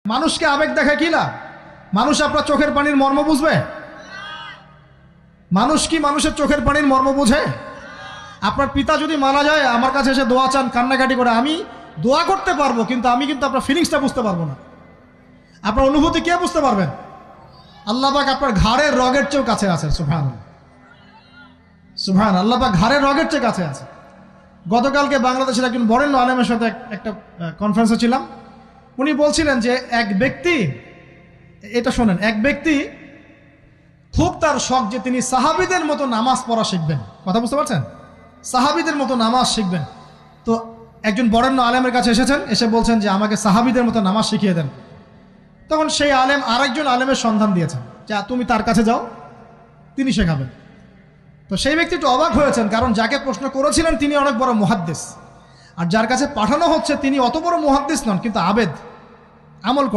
মানুষকে আবেগ দেখা কি লাভ? মানুষ আপনার চোখের পানির মর্ম বুঝবে? মানুষ কি মানুষের চোখের পানির মর্ম বুঝে? আপনার পিতা যদি মারা যায় আমার কাছে এসে দোয়া চান কান্নাকাটি করে, আমি দোয়া করতে পারবো কিন্তু আমি কিন্তু আপনার ফিলিংসটা বুঝতে পারবো না। আপনার অনুভূতি কে বুঝতে পারবেন? আল্লাহ পাক আপনার ঘাড়ের রগের চেয়েও কাছে আছেন। সুবহানাল্লাহ, সুবহানাল্লাহ। আল্লাহ পাক ঘাড়ের রগের চেয়ে কাছে আছে। গতকালকে বাংলাদেশের একজন বরেণ্য আলেমের সাথে একটা কনফারেন্সে ছিলাম। উনি বলছিলেন যে এক ব্যক্তি, এটা শোনেন, এক ব্যক্তি খুব তার শখ যে তিনি সাহাবীদের মতো নামাজ পড়া শিখবেন। কথা বুঝতে পারছেন? সাহাবীদের মতো নামাজ শিখবেন। তো একজন বরেণ্য আলেমের কাছে এসেছেন, এসে বলছেন যে আমাকে সাহাবীদের মতো নামাজ শিখিয়ে দেন। তখন সেই আলেম আরেকজন আলেমের সন্ধান দিয়েছেন, যা তুমি তার কাছে যাও, তিনি শেখাবেন। তো সেই ব্যক্তি একটু অবাক হয়েছেন, কারণ যাকে প্রশ্ন করেছিলেন তিনি অনেক বড় মুহাদ্দিস, আর যার কাছে পাঠানো হচ্ছে তিনি অত বড় মুহাদ্দিস নন, কিন্তু আবেদ, আমল